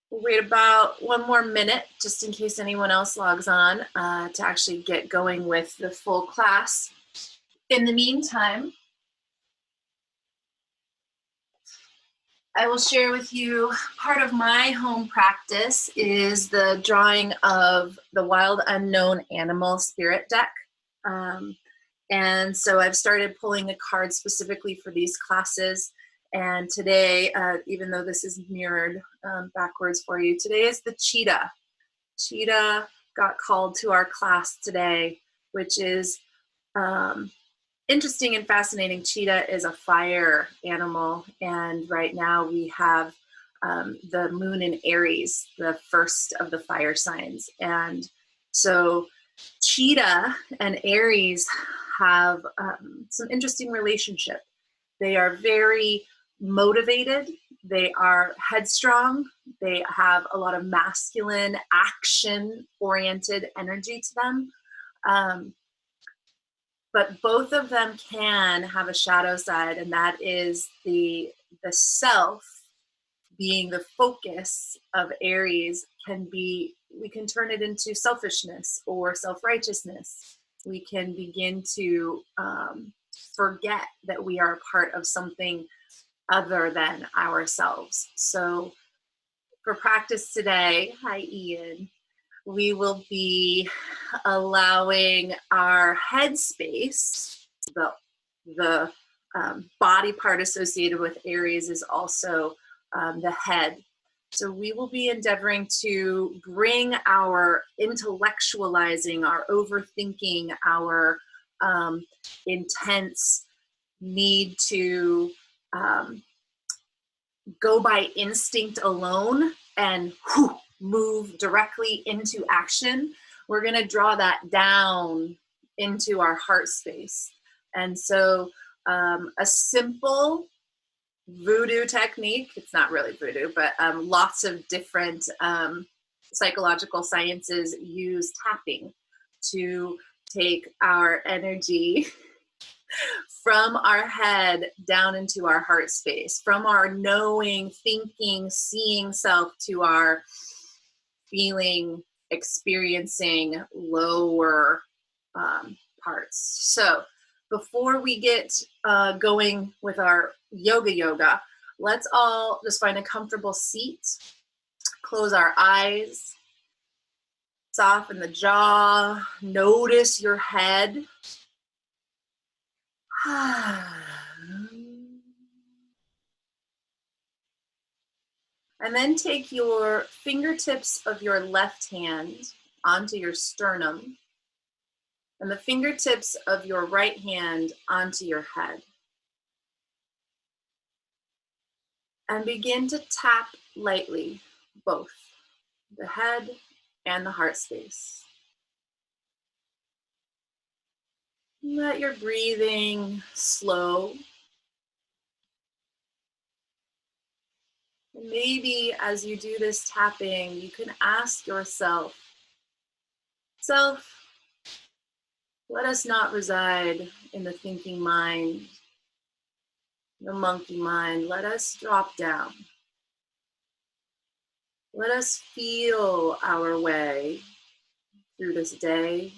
We'll wait about 1 more minute just in case anyone else logs on to actually get going with the full class. In the meantime, I will share with you part of my home practice is the drawing of the Wild Unknown Animal Spirit deck. And so I've started pulling a card specifically for these classes. And today, even though this is mirrored backwards for you, today is the Cheetah. Cheetah got called to our class today, which is interesting and fascinating. Cheetah is a fire animal, and right now we have the moon in Aries, the first of the fire signs. And so Cheetah and Aries have some interesting relationship. They are very motivated. They are headstrong. They have a lot of masculine, action-oriented energy to them. But both of them can have a shadow side, and that is the self being the focus of Aries we can turn it into selfishness or self-righteousness. We can begin to forget that we are a part of something other than ourselves. So for practice today, hi Ian, we will be allowing our head space, the body part associated with Aries is also the head. So we will be endeavoring to bring our intellectualizing, our overthinking, our intense need to go by instinct alone and move directly into action. We're going to draw that down into our heart space. And so a simple voodoo technique, it's not really voodoo, but lots of different psychological sciences use tapping to take our energy from our head down into our heart space, from our knowing, thinking, seeing self to our feeling, experiencing lower parts. So before we get going with our yoga, let's all just find a comfortable seat, close our eyes, soften the jaw, notice your head. And then take your fingertips of your left hand onto your sternum and the fingertips of your right hand onto your head. And begin to tap lightly, both the head and the heart space. Let your breathing slow. And maybe as you do this tapping, you can ask yourself, self, let us not reside in the thinking mind, the monkey mind. Let us drop down. Let us feel our way through this day,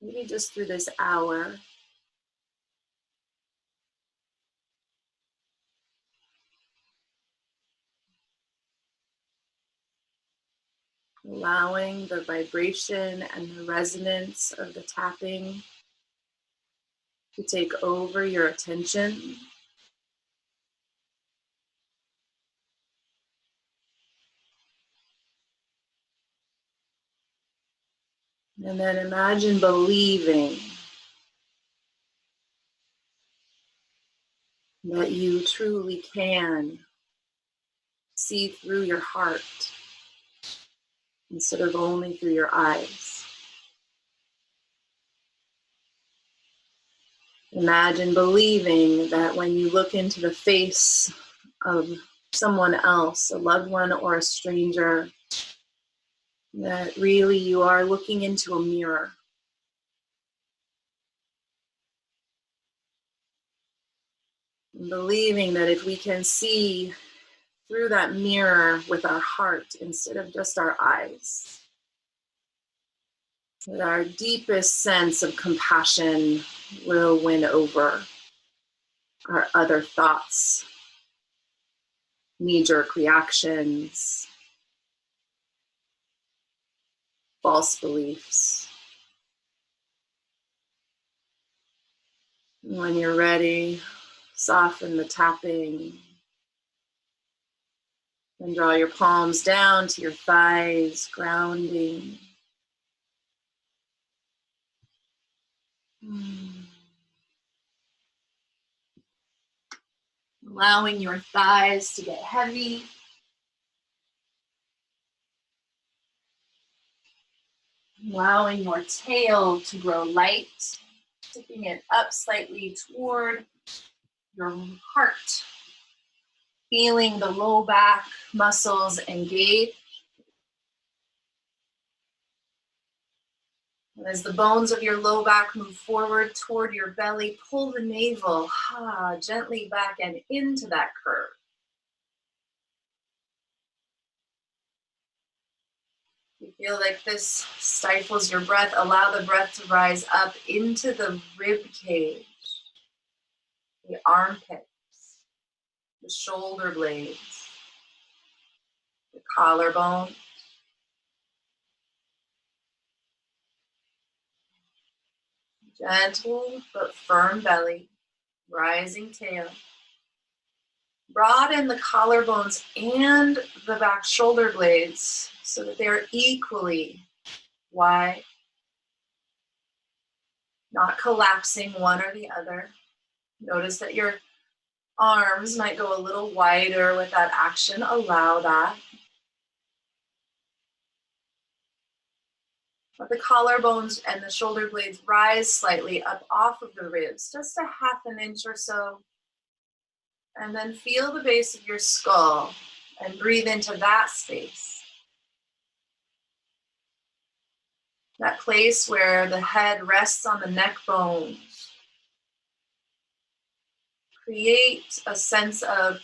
maybe just through this hour. Allowing the vibration and the resonance of the tapping to take over your attention. And then imagine believing that you truly can see through your heart instead of only through your eyes. Imagine believing that when you look into the face of someone else, a loved one or a stranger, that really you are looking into a mirror. Believing that if we can see through that mirror with our heart instead of just our eyes, that our deepest sense of compassion will win over our other thoughts, knee-jerk reactions, false beliefs. When you're ready, soften the tapping and draw your palms down to your thighs, grounding. Allowing your thighs to get heavy. Allowing your tail to grow light, tipping it up slightly toward your heart. Feeling the low back muscles engage. And as the bones of your low back move forward toward your belly, pull the navel gently back and into that curve. You feel like this stifles your breath. Allow the breath to rise up into the rib cage, the armpits, the shoulder blades, the collarbone. Gentle but firm belly, rising tail. Broaden the collarbones and the back shoulder blades so that they are equally wide, not collapsing one or the other. Notice that your arms might go a little wider with that action. Allow that. Let the collarbones and the shoulder blades rise slightly up off of the ribs, just a half an inch or so. And then feel the base of your skull and breathe into that space. That place where the head rests on the neck bones. Create a sense of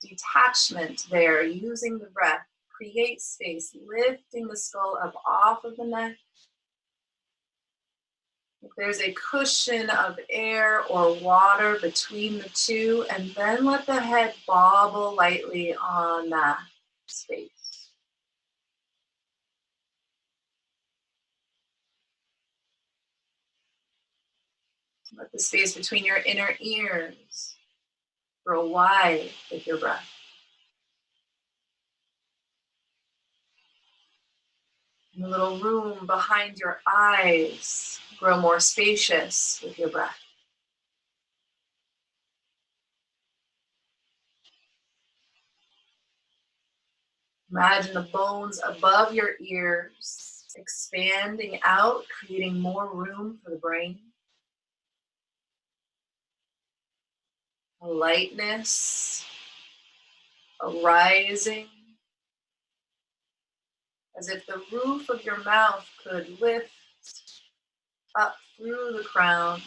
detachment there, using the breath. Create space, lifting the skull up off of the neck. If there's a cushion of air or water between the two, and then let the head bobble lightly on that space. Let the space between your inner ears grow wide with your breath. And the little room behind your eyes grow more spacious with your breath. Imagine the bones above your ears expanding out, creating more room for the brain. A lightness, a rising, as if the roof of your mouth could lift up through the crown,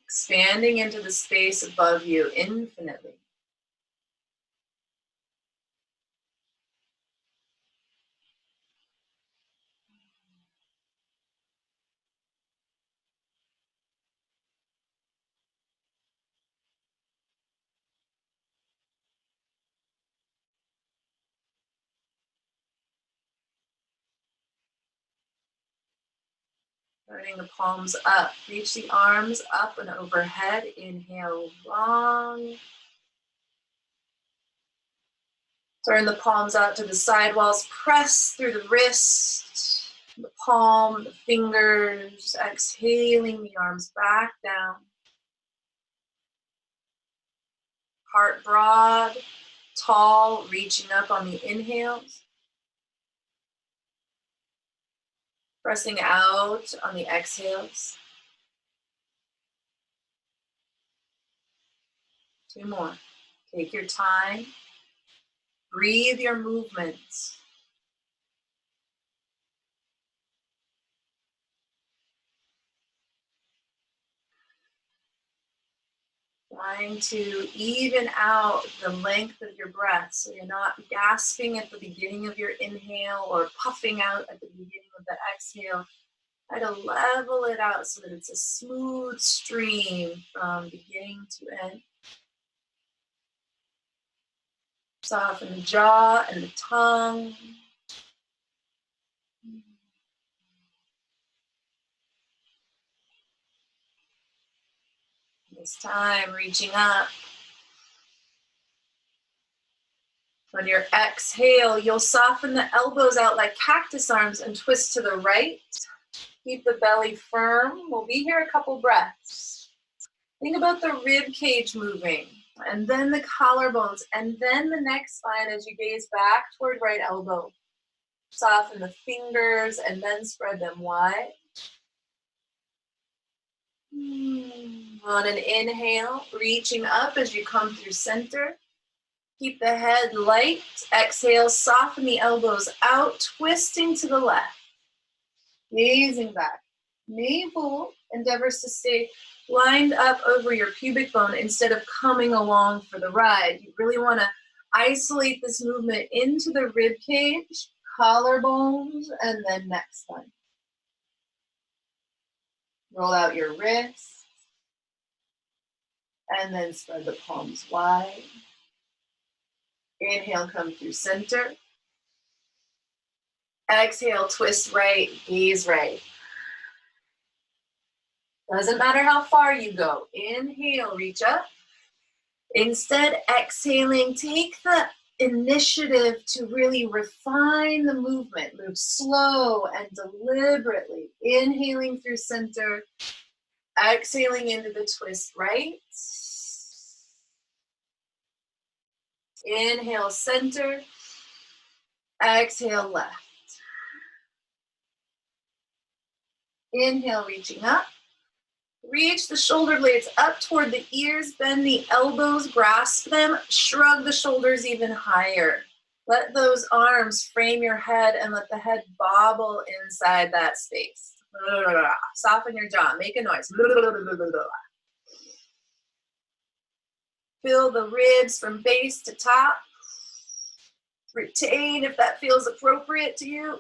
expanding into the space above you infinitely. Turning the palms up, reach the arms up and overhead. Inhale long. Turn the palms out to the side walls. Press through the wrist, the palm, the fingers. Exhaling the arms back down. Heart broad, tall, reaching up on the inhales. Pressing out on the exhales. 2 more. Take your time. Breathe your movements. trying to even out the length of your breath so you're not gasping at the beginning of your inhale or puffing out at the beginning of the exhale. Try to level it out so that it's a smooth stream from beginning to end. Soften the jaw and the tongue. This time, reaching up. On your exhale, you'll soften the elbows out like cactus arms and twist to the right. Keep the belly firm. We'll be here a couple breaths. Think about the rib cage moving, and then the collarbones, and then the neck spine as you gaze back toward right elbow. Soften the fingers and then spread them wide. On an inhale, reaching up as you come through center. Keep the head light. Exhale, soften the elbows out, twisting to the left. Gazing back. Navel endeavors to stay lined up over your pubic bone instead of coming along for the ride. You really want to isolate this movement into the rib cage, collarbones, and then neck spine. Roll out your wrists, and then spread the palms wide. Inhale, come through center. Exhale, twist right, gaze right. Doesn't matter how far you go. Inhale, reach up. Instead, exhaling, take the initiative to really refine the movement. Move slow and deliberately. Inhaling through center. Exhaling into the twist right. Inhale, center. Exhale, left. Inhale, reaching up. Reach the shoulder blades up toward the ears, bend the elbows, grasp them, shrug the shoulders even higher. Let those arms frame your head and let the head bobble inside that space. Soften your jaw, make a noise. Feel the ribs from base to top. Retain if that feels appropriate to you.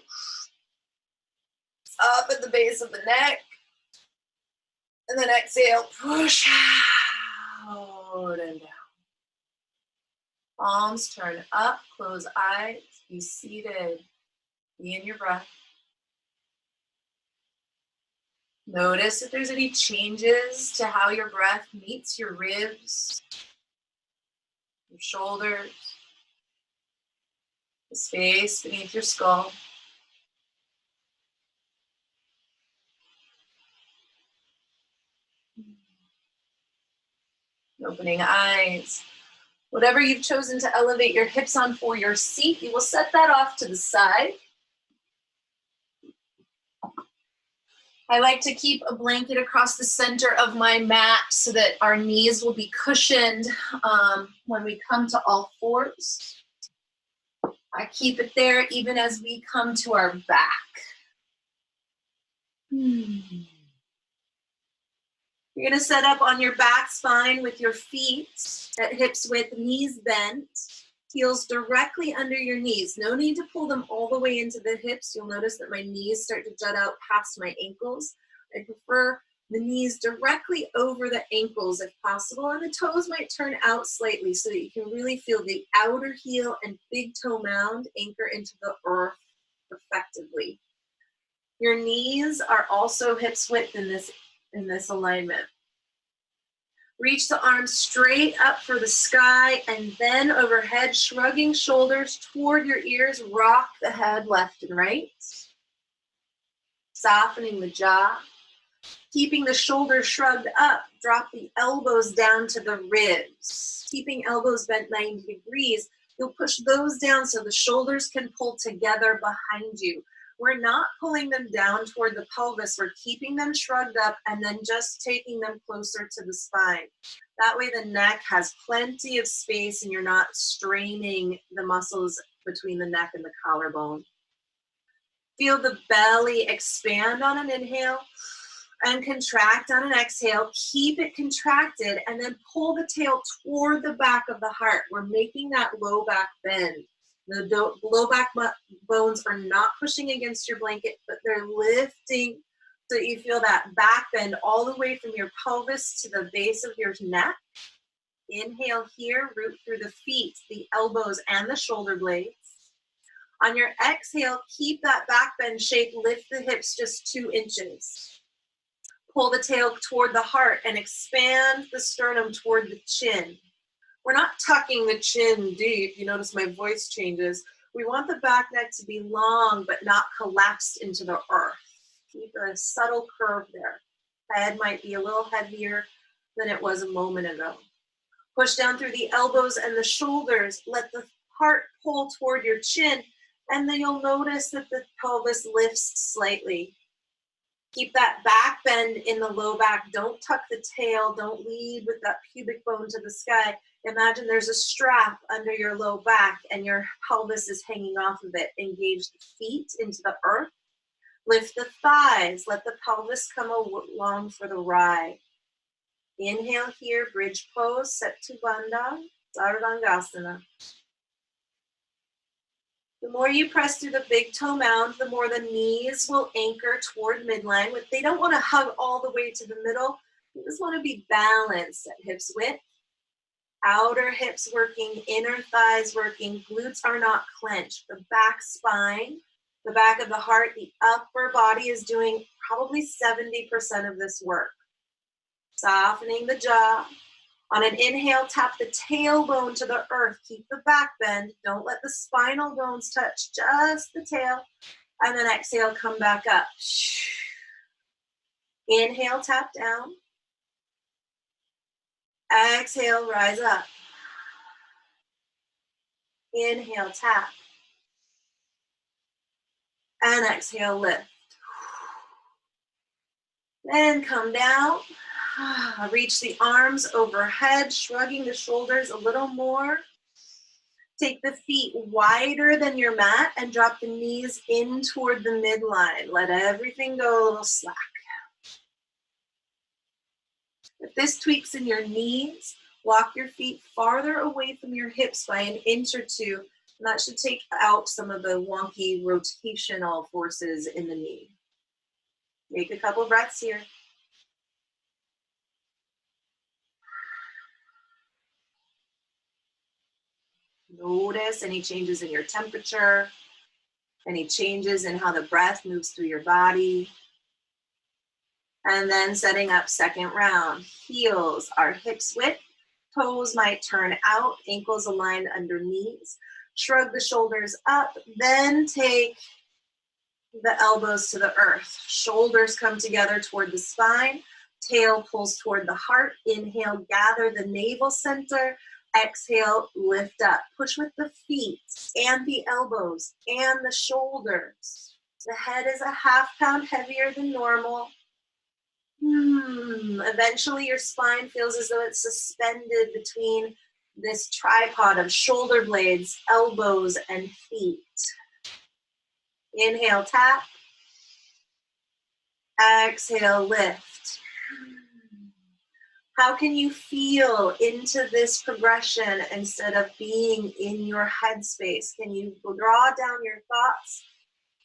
Up at the base of the neck. And then exhale, push out and down. Palms turn up, close eyes, be seated, be in your breath. Notice if there's any changes to how your breath meets your ribs, your shoulders, the space beneath your skull. Opening eyes. Whatever you've chosen to elevate your hips on for your seat, you will set that off to the side. I like to keep a blanket across the center of my mat so that our knees will be cushioned when we come to all fours. I keep it there even as we come to our back. You're going to set up on your back spine with your feet at hips width, knees bent, heels directly under your knees. No need to pull them all the way into the hips. You'll notice that my knees start to jut out past my ankles. I prefer the knees directly over the ankles if possible, and the toes might turn out slightly so that you can really feel the outer heel and big toe mound anchor into the earth effectively. Your knees are also hips width in this alignment. Reach the arms straight up for the sky and then overhead, shrugging shoulders toward your ears. Rock the head left and right. Softening the jaw. Keeping the shoulders shrugged up, drop the elbows down to the ribs. Keeping elbows bent 90 degrees, you'll push those down so the shoulders can pull together behind you. We're not pulling them down toward the pelvis. We're keeping them shrugged up and then just taking them closer to the spine. That way the neck has plenty of space and you're not straining the muscles between the neck and the collarbone. Feel the belly expand on an inhale And contract on an exhale. Keep it contracted and then pull the tail toward the back of the heart. We're making that low back bend. The low back bones are not pushing against your blanket, but they're lifting so you feel that back bend all the way from your pelvis to the base of your neck. Inhale here, root through the feet, the elbows, and the shoulder blades. On your exhale, keep that back bend shape, lift the hips just 2 inches. Pull the tail toward the heart and expand the sternum toward the chin. We're not tucking the chin deep. You notice my voice changes. We want the back neck to be long but not collapsed into the earth. Keep a subtle curve there. Head might be a little heavier than it was a moment ago. Push down through the elbows and the shoulders. Let the heart pull toward your chin, and then you'll notice that the pelvis lifts slightly. Keep that back bend in the low back. Don't tuck the tail. Don't lead with that pubic bone to the sky. Imagine there's a strap under your low back and your pelvis is hanging off of it. Engage the feet into the earth. Lift the thighs. Let the pelvis come along for the ride. Inhale here, bridge pose, Setu Bandha, Ardhangasana. The more you press through the big toe mound, the more the knees will anchor toward midline. They don't want to hug all the way to the middle. You just want to be balanced at hips width. Outer hips working, inner thighs working, glutes are not clenched. The back spine, the back of the heart, the upper body is doing probably 70% of this work. Softening the jaw. On an inhale, tap the tailbone to the earth. Keep the back bend. Don't let the spinal bones touch, just the tail. And then exhale, come back up. Inhale, tap down. Exhale, rise up. Inhale, tap. And exhale, lift. Then come down. Reach the arms overhead, shrugging the shoulders a little more. Take the feet wider than your mat and drop the knees in toward the midline. Let everything go a little slack. If this tweaks in your knees, walk your feet farther away from your hips by an inch or 2. And that should take out some of the wonky rotational forces in the knee. Take a couple breaths here. Notice any changes in your temperature, any changes in how the breath moves through your body. And then setting up second round. Heels are hips width, toes might turn out, ankles aligned under knees. Shrug the shoulders up, then take the elbows to the earth. Shoulders come together toward the spine, tail pulls toward the heart. Inhale, gather the navel center. Exhale, lift up. Push with the feet and the elbows and the shoulders. The head is a ½ pound heavier than normal. Eventually your spine feels as though it's suspended between this tripod of shoulder blades, elbows, and feet. Inhale, tap. Exhale, lift. How can you feel into this progression instead of being in your headspace? Can you draw down your thoughts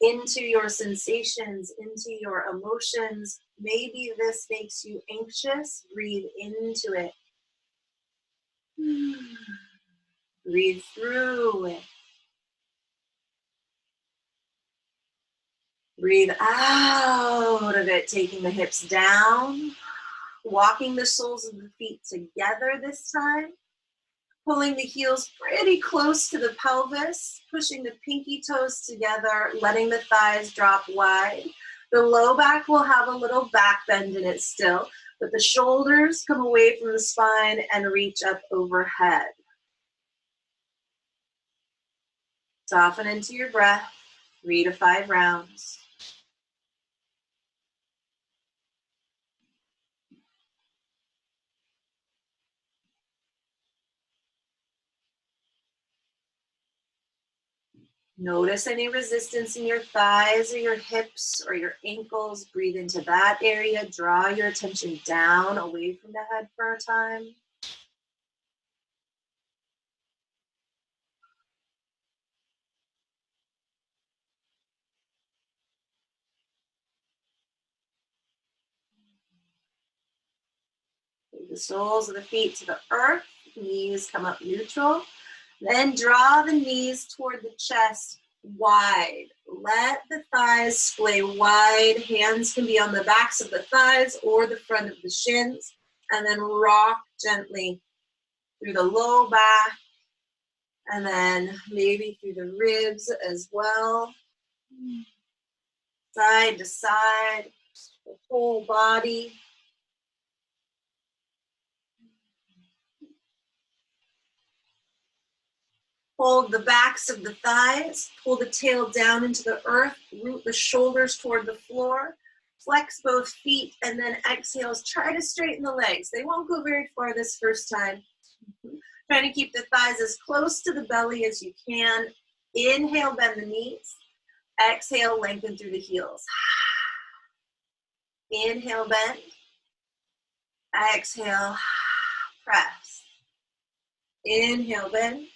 into your sensations, into your emotions? Maybe this makes you anxious. Breathe into it. Breathe through it. Breathe out of it, taking the hips down. Walking the soles of the feet together this time. Pulling the heels pretty close to the pelvis. Pushing the pinky toes together, letting the thighs drop wide. The low back will have a little back bend in it still, but the shoulders come away from the spine and reach up overhead. Soften into your breath, 3 to 5 rounds. Notice any resistance in your thighs or your hips or your ankles. Breathe into that area. Draw your attention down, away from the head for a time. Take the soles of the feet to the earth. Knees come up neutral. Then draw the knees toward the chest wide. Let the thighs splay wide. Hands can be on the backs of the thighs or the front of the shins. And then rock gently through the low back. And then maybe through the ribs as well. Side to side, the whole body. Hold the backs of the thighs, pull the tail down into the earth, root the shoulders toward the floor, flex both feet, and then exhales. Try to straighten the legs. They won't go very far this first time. Trying to keep the thighs as close to the belly as you can. Inhale, bend the knees. Exhale, lengthen through the heels. Inhale, bend. Exhale, press. Inhale, bend.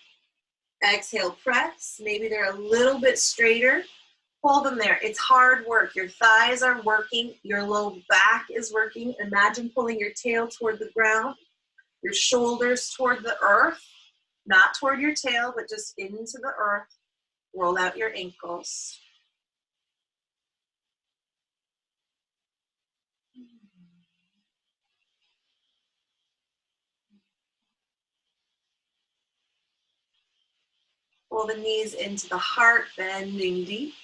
Exhale, press. Maybe they're a little bit straighter. Hold them there. It's hard work. Your thighs are working. Your low back is working. Imagine pulling your tail toward the ground, your shoulders toward the earth, not toward your tail, but just into the earth. Roll out your ankles. Pull the knees into the heart, bending deep.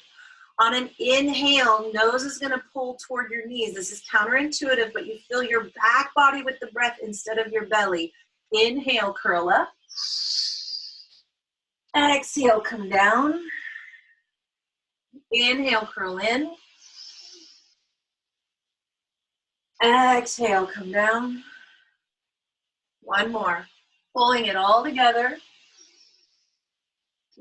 On an inhale, nose is going to pull toward your knees. This is counterintuitive, but you feel your back body with the breath instead of your belly. Inhale, curl up. Exhale, come down. Inhale, curl in. Exhale, come down. One more. Pulling it all together.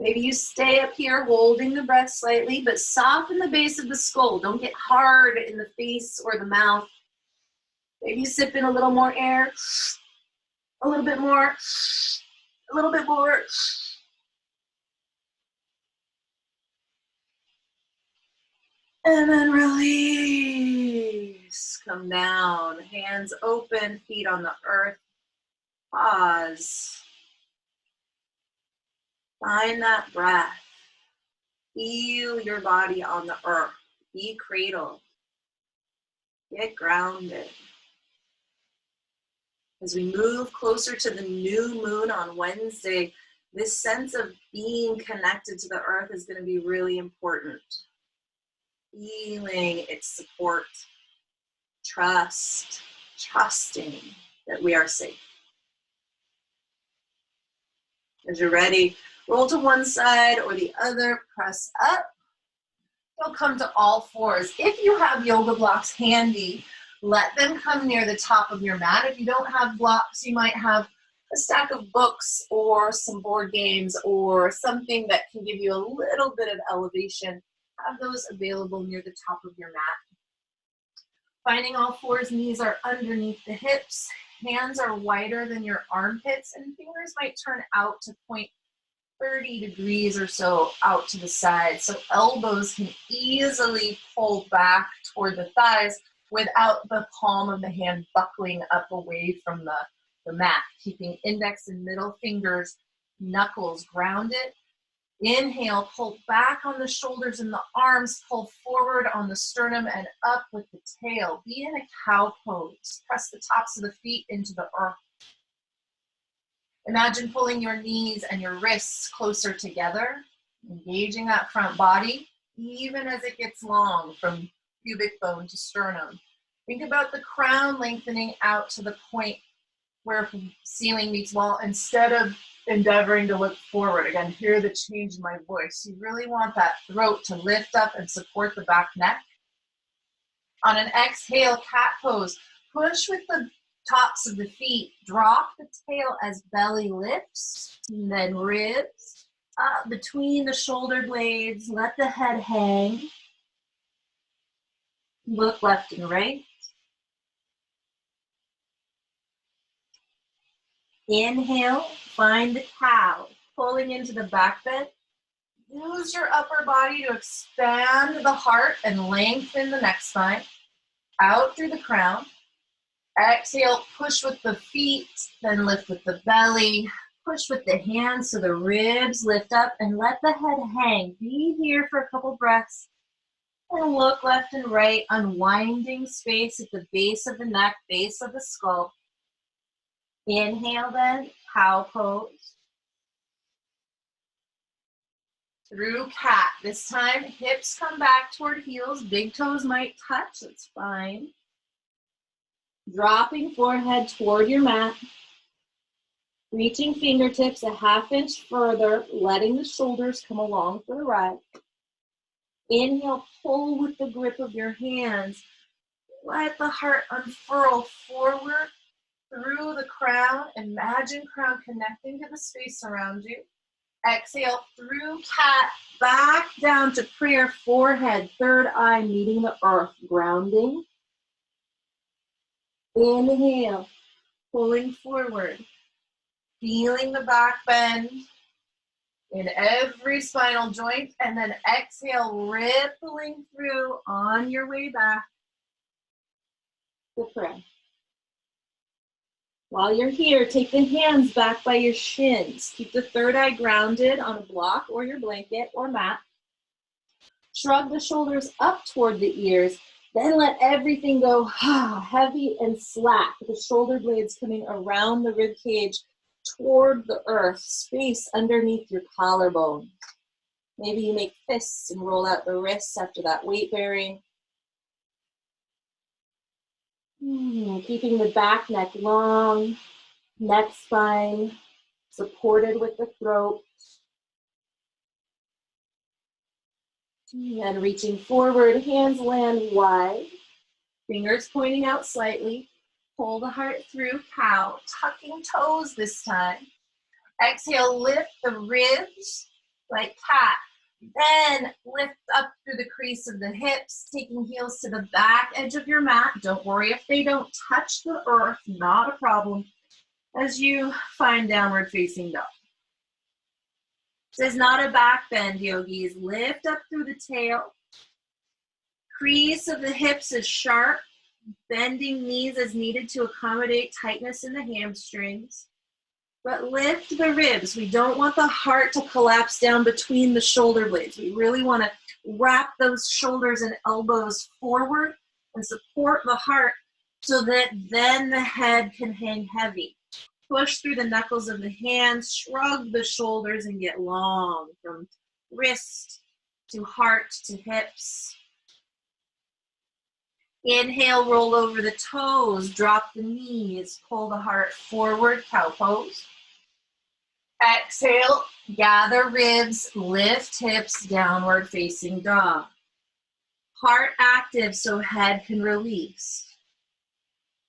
Maybe you stay up here holding the breath slightly, but soften the base of the skull. Don't get hard in the face or the mouth. Maybe you sip in a little more air, a little bit more, a little bit more. And then release. Come down. Hands open, feet on the earth. Pause. Find that breath. Feel your body on the earth. Be cradled. Get grounded. As we move closer to the new moon on Wednesday, this sense of being connected to the earth is going to be really important. Feeling its support, trust, trusting that we are safe. As you're ready, roll to one side or the other, press up. You'll come to all fours. If you have yoga blocks handy, let them come near the top of your mat. If you don't have blocks, you might have a stack of books or some board games or something that can give you a little bit of elevation. Have those available near the top of your mat. Finding all fours, knees are underneath the hips. Hands are wider than your armpits, and fingers might turn out to point 30 degrees or so out to the side. So elbows can easily pull back toward the thighs without the palm of the hand buckling up away from the mat. Keeping index and middle fingers, knuckles grounded. Inhale, pull back on the shoulders and the arms, pull forward on the sternum and up with the tail. Be in a cow pose. Press the tops of the feet into the earth. Imagine pulling your knees and your wrists closer together, engaging that front body, even as it gets long from pubic bone to sternum. Think about the crown lengthening out to the point where ceiling meets wall instead of endeavoring to look forward. Again, hear the change in my voice. You really want that throat to lift up and support the back neck. On an exhale, cat pose. Push with the tops of the feet. Drop the tail as belly lifts, and then ribs, up between the shoulder blades. Let the head hang. Look left and right. Inhale, find the cow, pulling into the back bend. Use your upper body to expand the heart and lengthen the neck spine. Out through the crown. Exhale, push with the feet, then lift with the belly. Push with the hands so the ribs lift up and let the head hang. Be here for a couple breaths. And look left and right, unwinding space at the base of the neck, base of the skull. Inhale then, cow pose. Through cat. This time, hips come back toward heels. Big toes might touch, that's fine. Dropping forehead toward your mat. Reaching fingertips a half-inch further, letting the shoulders come along for the ride. Inhale, pull with the grip of your hands. Let the heart unfurl forward through the crown. Imagine crown connecting to the space around you. Exhale through cat, back down to prayer, forehead, third eye meeting the earth, grounding. Inhale, pulling forward, feeling the back bend in every spinal joint, and then exhale, rippling through on your way back to prayer. While you're here, take the hands back by your shins. Keep the third eye grounded on a block or your blanket or mat. Shrug the shoulders up toward the ears. Then let everything go heavy and slack. The shoulder blades coming around the rib cage toward the earth, space underneath your collarbone. Maybe you make fists and roll out the wrists after that weight bearing. Keeping the back neck long, neck spine supported with the throat. And reaching forward, hands land wide, fingers pointing out slightly. Pull the heart through, cow, tucking toes this time. Exhale, lift the ribs like cat. Then lift up through the crease of the hips, taking heels to the back edge of your mat. Don't worry if they don't touch the earth, not a problem. As you find downward facing dog. This is not a back bend, yogis. Lift up through the tail. Crease of the hips is sharp. Bending knees as needed to accommodate tightness in the hamstrings. But lift the ribs. We don't want the heart to collapse down between the shoulder blades. We really want to wrap those shoulders and elbows forward and support the heart so that then the head can hang heavy. Push through the knuckles of the hands, shrug the shoulders and get long from wrist to heart to hips. Inhale, roll over the toes, drop the knees, pull the heart forward, cow pose. Exhale, gather ribs, lift hips, downward facing dog. Heart active so head can release.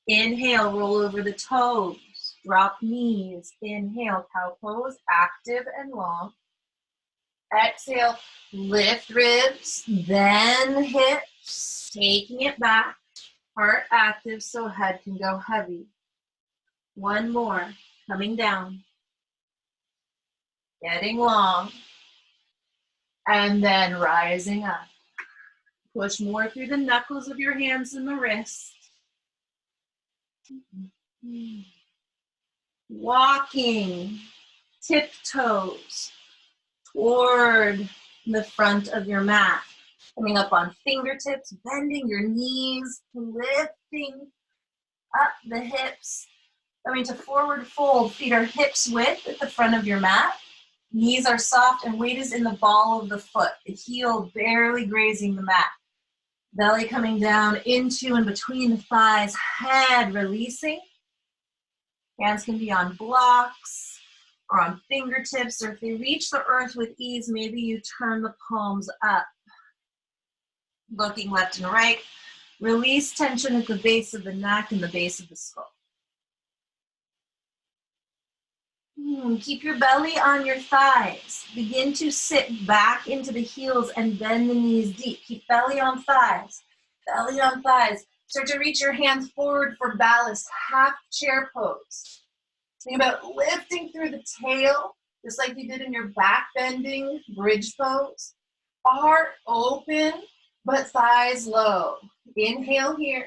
Inhale, roll over the toes, drop knees. Inhale, cow pose, active and long. Exhale, lift ribs, then hips, taking it back. Heart active so head can go heavy. One more, coming down. Getting long. And then rising up. Push more through the knuckles of your hands and the wrist. Walking tiptoes toward the front of your mat. Coming up on fingertips, bending your knees, lifting up the hips. Coming to forward fold, feet are hips width at the front of your mat. Knees are soft and weight is in the ball of the foot, the heel barely grazing the mat. Belly coming down into and between the thighs, head releasing. Hands can be on blocks or on fingertips, or if they reach the earth with ease, maybe you turn the palms up. Looking left and right. Release tension at the base of the neck and the base of the skull. Keep your belly on your thighs. Begin to sit back into the heels and bend the knees deep. Keep belly on thighs, belly on thighs. Start to reach your hands forward for ballast, half chair pose. Think about lifting through the tail, just like you did in your back bending bridge pose. Heart open, but thighs low. Inhale here,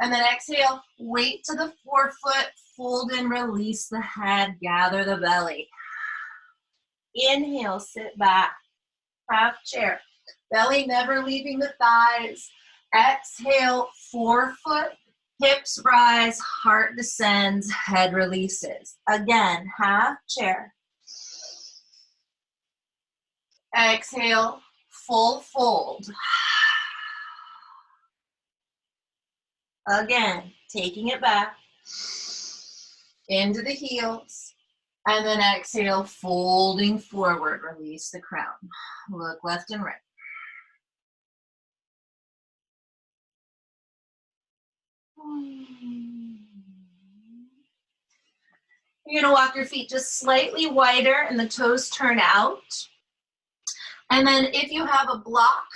and then exhale, weight to the forefoot, fold and release the head, gather the belly. Inhale, sit back, half chair. Belly never leaving the thighs. Exhale, forefoot, hips rise, heart descends, head releases. Again, half chair. Exhale, full fold. Again, taking it back into the heels. And then exhale, folding forward, release the crown. Look left and right. You're gonna walk your feet just slightly wider and the toes turn out. And then if you have a block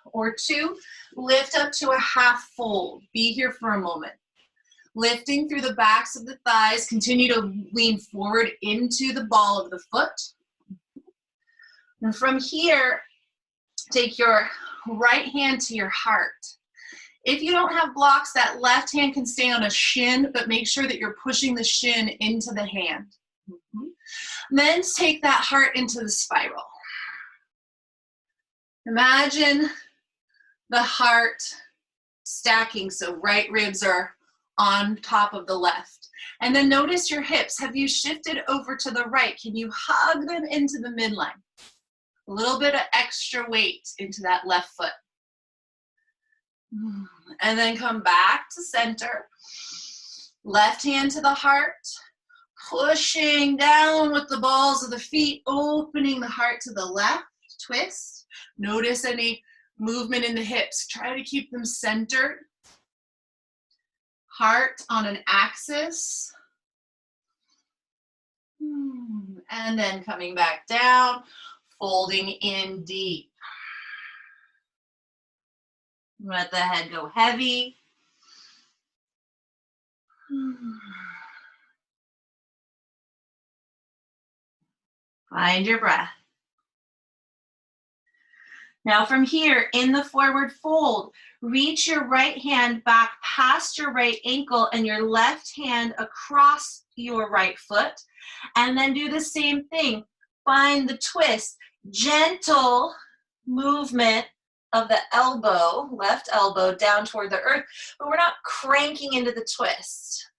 or two, lift up to a half fold. Be here for a moment. Lifting through the backs of the thighs, continue to lean forward into the ball of the foot. And from here, take your right hand to your heart. If you don't have blocks, that left hand can stay on a shin, but make sure that you're pushing the shin into the hand. Then take that heart into the spiral. Imagine the heart stacking, so right ribs are on top of the left. And then notice your hips. Have you shifted over to the right? Can you hug them into the midline? A little bit of extra weight into that left foot. And then come back to center. Left hand to the heart. Pushing down with the balls of the feet, opening the heart to the left. Twist. Notice any movement in the hips. Try to keep them centered. Heart on an axis. And then coming back down, folding in deep. Let the head go heavy. Find your breath. Now from here, in the forward fold, reach your right hand back past your right ankle and your left hand across your right foot. And then do the same thing. Find the twist. Gentle movement of the elbow, left elbow, down toward the earth, but we're not cranking into the twist.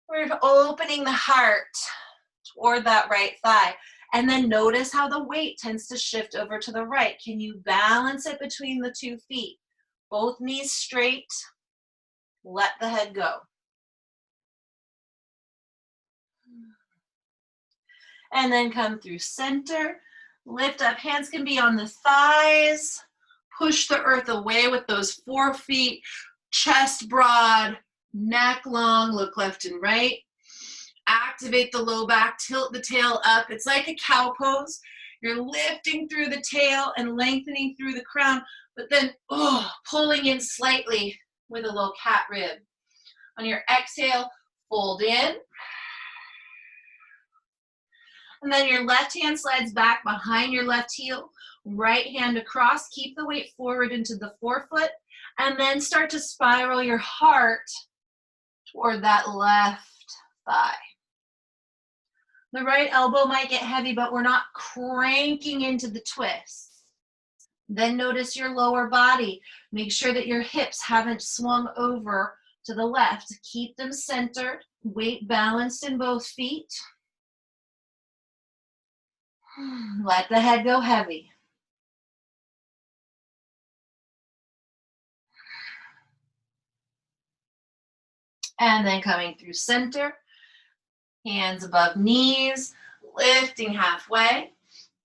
We're opening the heart toward that right thigh. And then notice how the weight tends to shift over to the right. Can you balance it between the 2 feet? Both knees straight. Let the head go. And then come through center. Lift up. Hands can be on the thighs. Push the earth away with those 4 feet. Chest broad, neck long. Look left and right. Activate the low back, tilt the tail up. It's like a cow pose. You're lifting through the tail and lengthening through the crown, but then pulling in slightly with a little cat rib. On your exhale, fold in. And then your left hand slides back behind your left heel, right hand across. Keep the weight forward into the forefoot, and then start to spiral your heart toward that left thigh. The right elbow might get heavy, but we're not cranking into the twist. Then notice your lower body. Make sure that your hips haven't swung over to the left. Keep them centered, weight balanced in both feet. Let the head go heavy. And then coming through center. Hands above knees, lifting halfway.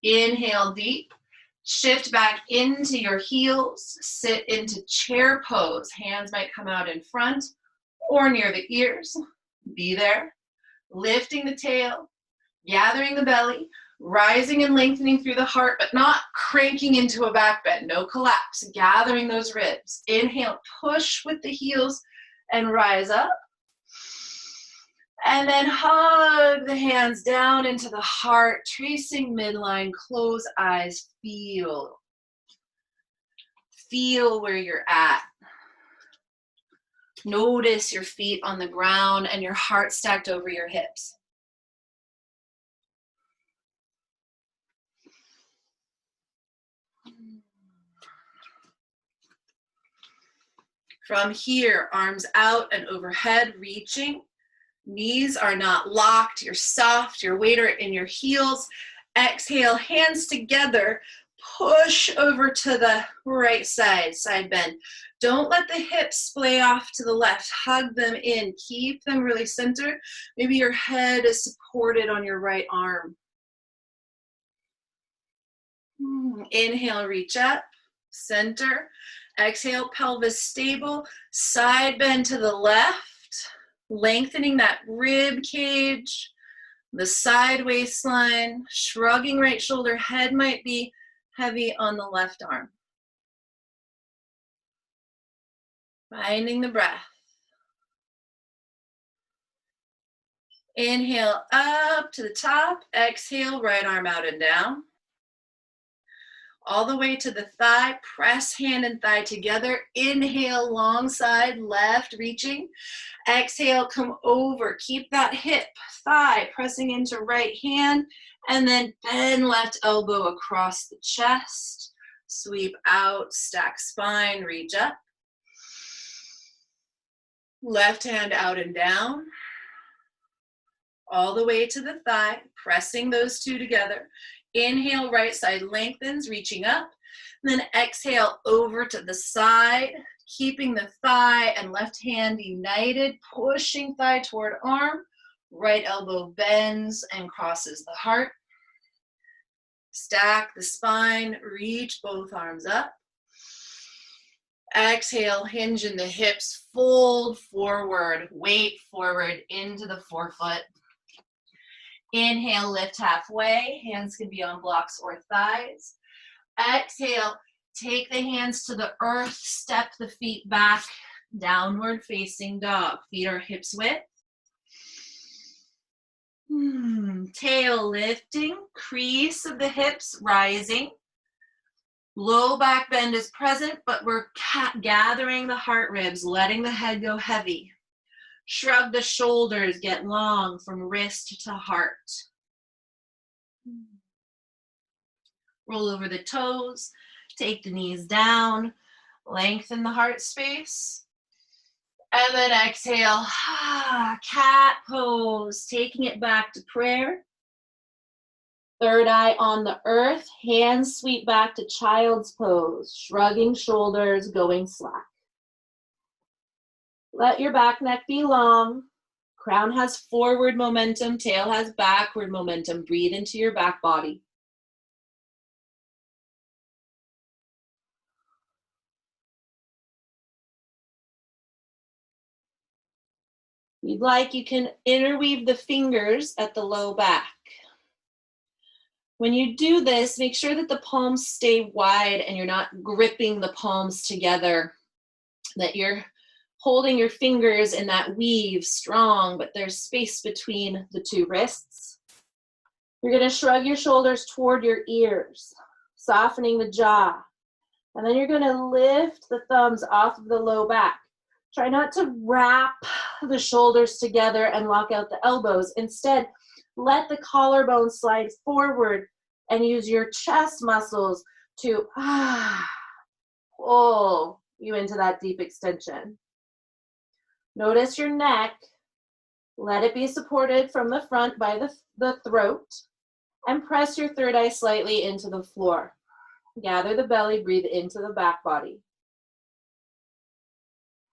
Inhale deep. Shift back into your heels. Sit into chair pose. Hands might come out in front or near the ears. Be there. lifting the tail, gathering the belly, rising and lengthening through the heart, but not cranking into a back bend, no collapse, gathering those ribs. Inhale, push with the heels and rise up. And then hug the hands down into the heart, tracing midline, close eyes, feel. Feel where you're at. Notice your feet on the ground and your heart stacked over your hips. From here, arms out and overhead, reaching. Knees are not locked, you're soft, your weight are in your heels. Exhale, hands together, push over to the right side, side bend. Don't let the hips splay off to the left, hug them in, keep them really centered. Maybe your head is supported on your right arm. Inhale, reach up, center. Exhale, pelvis stable, side bend to the left. Lengthening that rib cage, the side waistline, shrugging right shoulder, head might be heavy on the left arm. Finding the breath. Inhale up to the top, exhale, right arm out and down. All the way to the thigh, press hand and thigh together. Inhale, long side, left, reaching. Exhale, come over. Keep that hip, thigh pressing into right hand, and then bend left elbow across the chest. Sweep out, stack spine, reach up. Left hand out and down. All the way to the thigh, pressing those two together. Inhale, right side lengthens, reaching up. Then exhale over to the side, keeping the thigh and left hand united, pushing thigh toward arm. Right elbow bends and crosses the heart. Stack the spine, reach both arms up. Exhale, hinge in the hips, fold forward, weight forward into the forefoot. Inhale, lift halfway. Hands can be on blocks or thighs. Exhale, take the hands to the earth, step the feet back, downward facing dog. Feet are hips width. Tail lifting, crease of the hips rising. Low back bend is present, but we're gathering the heart ribs, letting the head go heavy. Shrug the shoulders, get long from wrist to heart. Roll over the toes, take the knees down, lengthen the heart space. And then exhale, cat pose, taking it back to prayer. Third eye on the earth, hands sweep back to child's pose, shrugging shoulders, going slack. Let your back neck be long. Crown has forward momentum, tail has backward momentum. Breathe into your back body. If you'd like, you can interweave the fingers at the low back. When you do this, make sure that the palms stay wide and you're not gripping the palms together, that you're holding your fingers in that weave strong, but there's space between the two wrists. You're going to shrug your shoulders toward your ears, softening the jaw. And then you're going to lift the thumbs off of the low back. Try not to wrap the shoulders together and lock out the elbows. Instead, let the collarbone slide forward and use your chest muscles to pull you into that deep extension. Notice your neck. Let it be supported from the front by the throat, and press your third eye slightly into the floor. Gather the belly, breathe into the back body.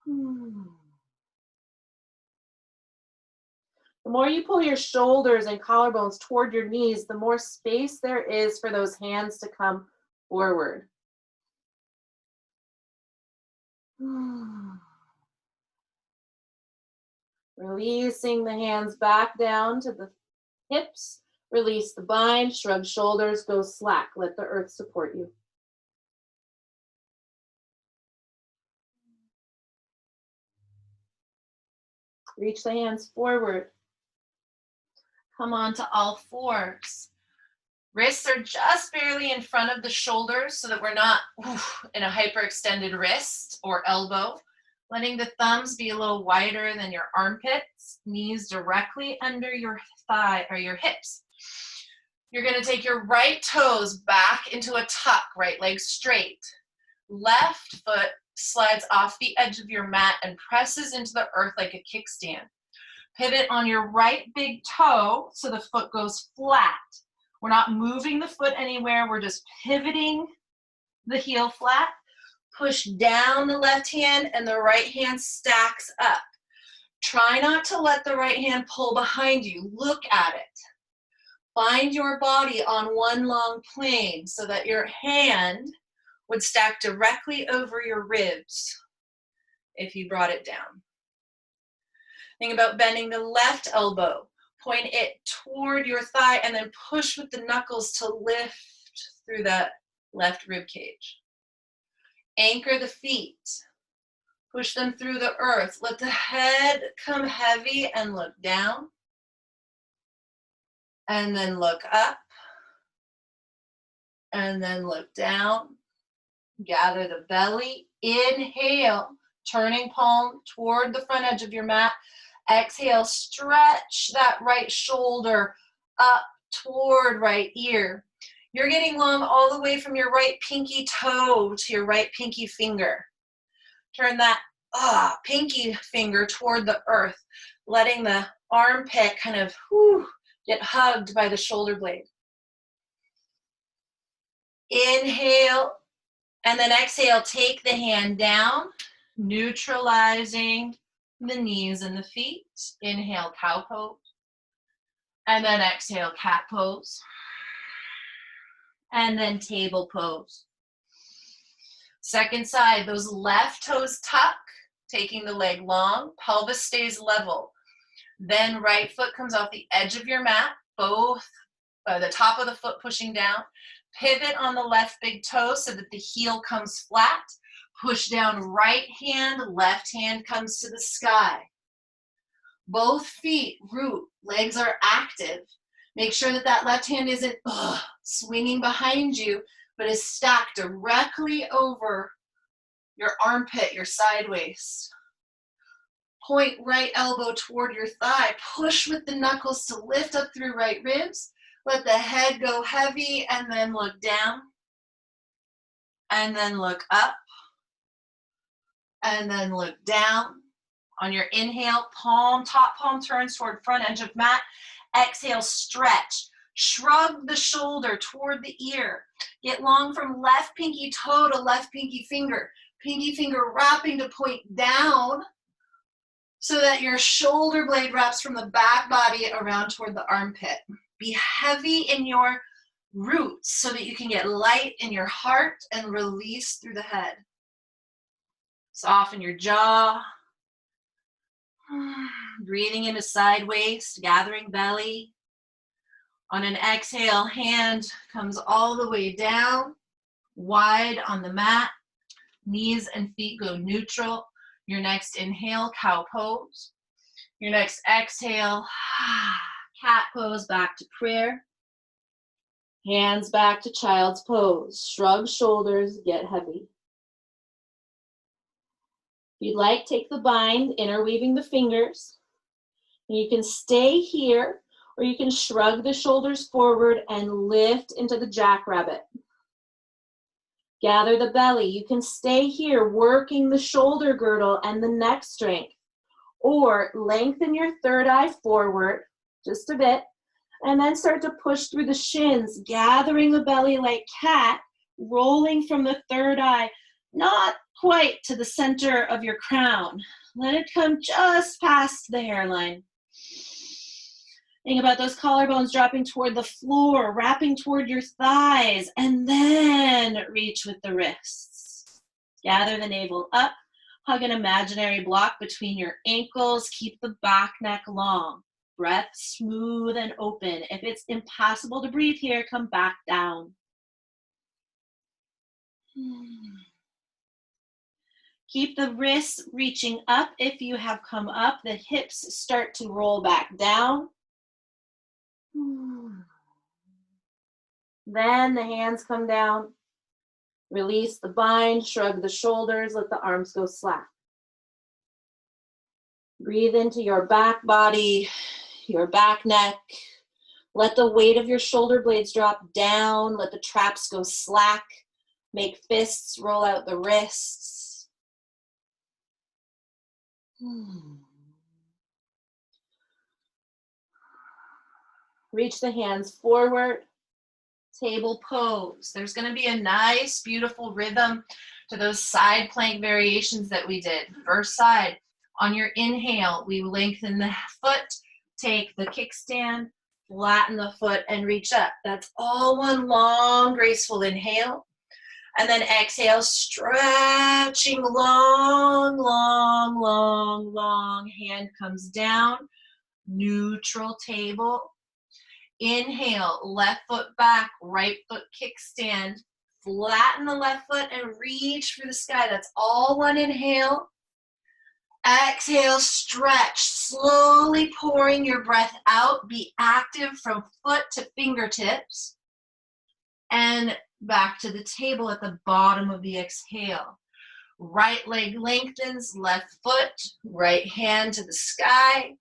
The more you pull your shoulders and collarbones toward your knees, the more space there is for those hands to come forward. Releasing the hands back down to the hips. Release the bind, shrug shoulders, go slack. Let the earth support you. Reach the hands forward. Come on to all fours. Wrists are just barely in front of the shoulders so that we're not in a hyperextended wrist or elbow. Letting the thumbs be a little wider than your armpits. Knees directly under your thigh or your hips. You're going to take your right toes back into a tuck, right leg straight. Left foot slides off the edge of your mat and presses into the earth like a kickstand. Pivot on your right big toe so the foot goes flat. We're not moving the foot anywhere. We're just pivoting the heel flat. Push down the left hand and the right hand stacks up. Try not to let the right hand pull behind you. Look at it. Find your body on one long plane so that your hand would stack directly over your ribs if you brought it down. Think about bending the left elbow. Point it toward your thigh and then push with the knuckles to lift through that left rib cage. Anchor the feet. Push them through the earth. Let the head come heavy and look down. And then look up. And then look down. Gather the belly. Inhale, turning palm toward the front edge of your mat. Exhale, stretch that right shoulder up toward right ear. You're getting long all the way from your right pinky toe to your right pinky finger. Turn that pinky finger toward the earth, letting the armpit kind of get hugged by the shoulder blade. Inhale, and then exhale, take the hand down, neutralizing the knees and the feet. Inhale, cow pose. And then exhale, cat pose. And then table pose. Second side, those left toes tuck, taking the leg long, pelvis stays level. Then right foot comes off the edge of your mat, both the top of the foot pushing down. Pivot on the left big toe so that the heel comes flat. Push down right hand, left hand comes to the sky. Both feet root, legs are active. Make sure that that left hand isn't swinging behind you, but is stacked directly over your armpit, your side waist. Point right elbow toward your thigh. Push with the knuckles to lift up through right ribs. Let the head go heavy and then look down. And then look up. And then look down. On your inhale, top palm turns toward front edge of mat. Exhale, stretch. Shrug the shoulder toward the ear. Get long from left pinky toe to left pinky finger. Pinky finger wrapping to point down so that your shoulder blade wraps from the back body around toward the armpit. Be heavy in your roots so that you can get light in your heart and release through the head. Soften your jaw. Breathing into side waist, gathering belly. On an exhale, hand comes all the way down, wide on the mat. Knees and feet go neutral. Your next inhale, cow pose. Your next exhale, cat pose, back to prayer. Hands back to child's pose. Shrug shoulders, get heavy. If you'd like, take the bind, interweaving the fingers. And you can stay here, or you can shrug the shoulders forward and lift into the jackrabbit. Gather the belly. You can stay here, working the shoulder girdle and the neck strength. Or lengthen your third eye forward just a bit, and then start to push through the shins, gathering the belly like cat, rolling from the third eye, not quite to the center of your crown. Let it come just past the hairline. Think about those collarbones dropping toward the floor, wrapping toward your thighs, and then reach with the wrists. Gather the navel up, Hug an imaginary block between your ankles. Keep the back neck long. Breath smooth and open. If it's impossible to breathe here, come back down. Keep the wrists reaching up if you have come up. The hips start to roll back down. Then the hands come down. Release the bind, shrug the shoulders, let the arms go slack. Breathe into your back body, your back neck. Let the weight of your shoulder blades drop down. Let the traps go slack. Make fists roll out the wrists. Reach the hands forward. Table pose. There's going to be a nice, beautiful rhythm to those side plank variations that we did. First side. On your inhale, we lengthen the foot, take the kickstand, flatten the foot, and reach up. That's all one long, graceful inhale. And then exhale, stretching long, long, long, long. Hand comes down, neutral table. Inhale, left foot back, right foot kickstand. Flatten the left foot and reach for the sky. That's all one inhale. Exhale, stretch, slowly pouring your breath out. Be active from foot to fingertips. And back to the table at the bottom of the exhale. Right leg lengthens, left foot, right hand to the sky.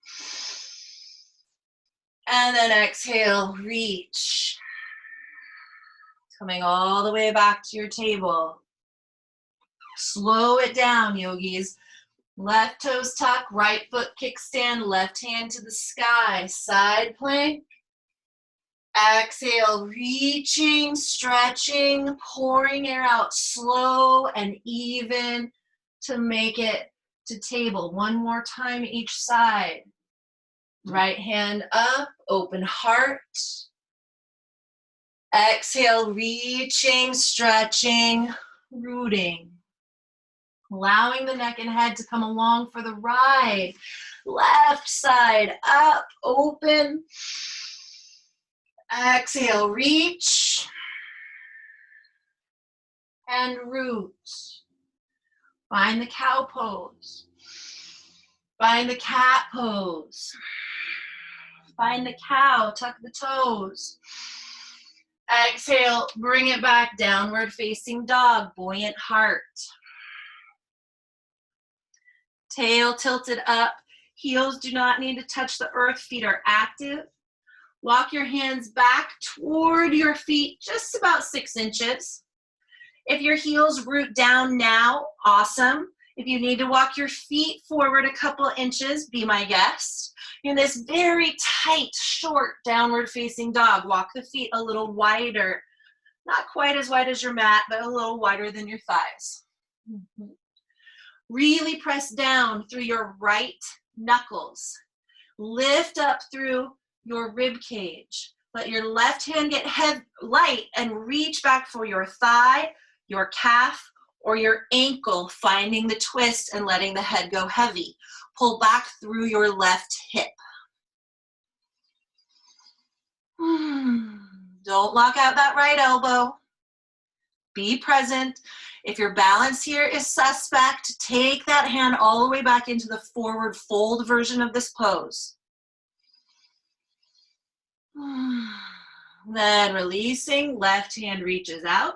And then exhale, reach. Coming all the way back to your table. Slow it down, yogis. Left toes tuck, right foot kickstand, left hand to the sky. Side plank. Exhale, reaching, stretching, pouring air out slow and even to make it to table. One more time each side. Right hand up, open heart. Exhale, reaching, stretching, rooting. Allowing the neck and head to come along for the ride. Left side up, open. Exhale, reach. And root. Find the cow pose. Find the cat pose. Find the cow, tuck the toes. Exhale, bring it back, downward facing dog, buoyant heart. Tail tilted up, heels do not need to touch the earth, feet are active. Walk your hands back toward your feet, just about 6 inches. If your heels root down now, awesome. If you need to walk your feet forward a couple inches, be my guest. In this very tight, short, downward facing dog, walk the feet a little wider. Not quite as wide as your mat, but a little wider than your thighs. Really press down through your right knuckles. Lift up through your rib cage. Let your left hand get light and reach back for your thigh, your calf, or your ankle, finding the twist and letting the head go heavy. Pull back through your left hip. Don't lock out that right elbow. Be present. If your balance here is suspect, take that hand all the way back into the forward fold version of this pose. Then releasing, left hand reaches out.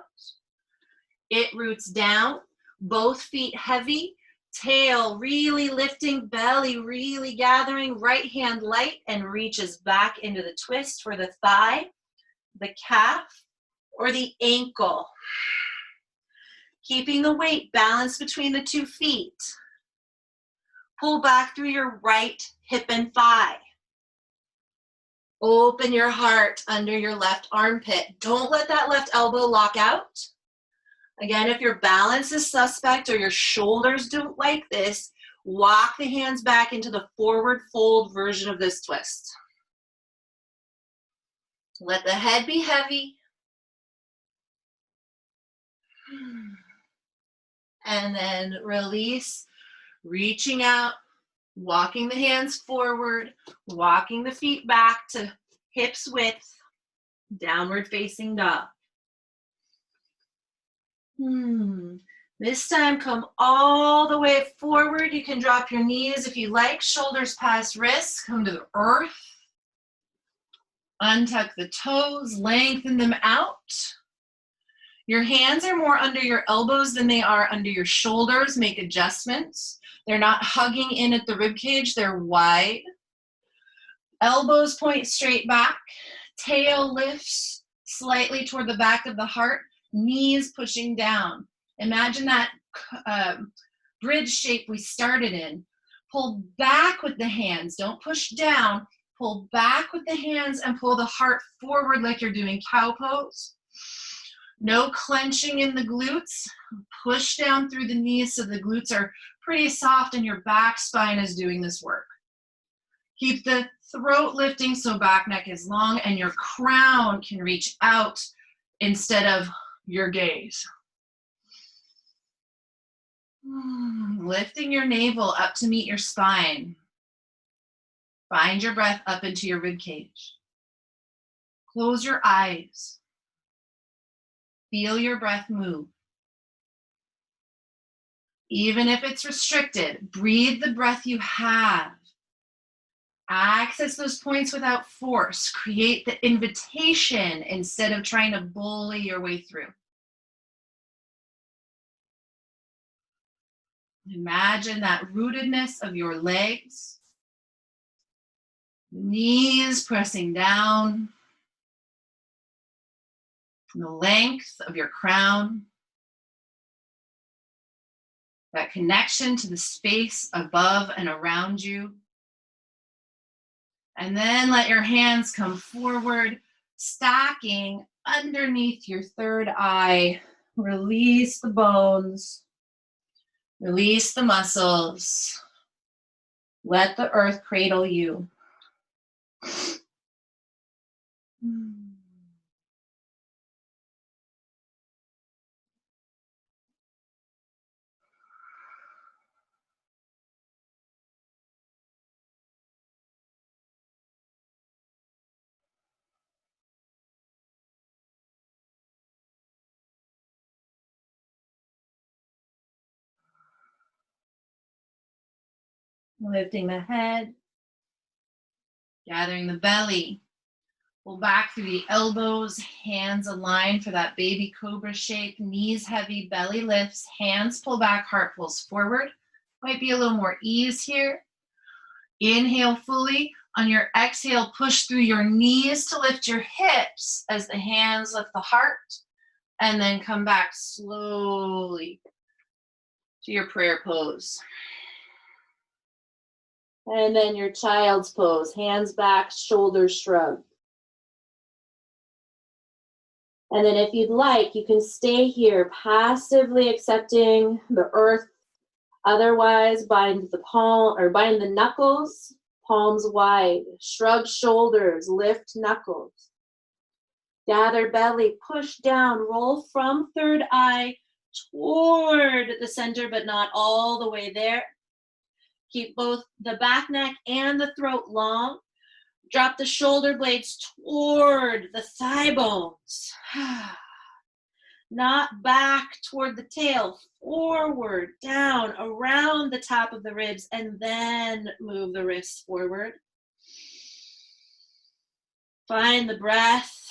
It roots down, both feet heavy, tail really lifting, belly really gathering, right hand light and reaches back into the twist for the thigh, the calf, or the ankle. Keeping the weight balanced between the 2 feet. Pull back through your right hip and thigh. Open your heart under your left armpit. Don't let that left elbow lock out. Again, if your balance is suspect or your shoulders don't like this, walk the hands back into the forward fold version of this twist. Let the head be heavy. And then release, Reaching out, walking the hands forward, walking the feet back to hips width, downward facing dog. This time, come all the way forward. You can drop your knees if you like, shoulders past wrists, come to the earth. Untuck the toes, lengthen them out. Your hands are more under your elbows than they are under your shoulders. Make adjustments. They're not hugging in at the rib cage, they're wide. Elbows point straight back. Tail lifts slightly toward the back of the heart. Knees pushing down. Imagine that bridge shape we started in. Pull back with the hands. Don't push down. Pull back with the hands and pull the heart forward like you're doing cow pose. No clenching in the glutes. Push down through the knees so the glutes are pretty soft and your back spine is doing this work. Keep the throat lifting so back neck is long and your crown can reach out instead of your gaze. Lifting your navel up to meet your spine. Find your breath up into your rib cage. Close your eyes. Feel your breath move. Even if it's restricted, breathe the breath you have. Access those points without force. Create the invitation instead of trying to bully your way through. Imagine that rootedness of your legs. Knees pressing down. The length of your crown. That connection to the space above and around you. And then let your hands come forward, stacking underneath your third eye. Release the bones. Release the muscles. Let the earth cradle you. Lifting the head, gathering the belly. Pull back through the elbows, hands aligned for that baby cobra shape, knees heavy, belly lifts, hands pull back, heart pulls forward. Might be a little more ease here. Inhale fully. On your exhale, push through your knees to lift your hips as the hands lift the heart, and then come back slowly to your prayer pose. And then your child's pose, hands back, shoulders shrugged. And then if you'd like, you can stay here, passively accepting the earth. Otherwise, bind the knuckles, palms wide, shrug shoulders, lift knuckles. Gather belly, push down, roll from third eye toward the center, but not all the way there. Keep both the back neck and the throat long. Drop the shoulder blades toward the thigh bones. Not back toward the tail, forward, down, around the top of the ribs, and then move the wrists forward. Find the breath,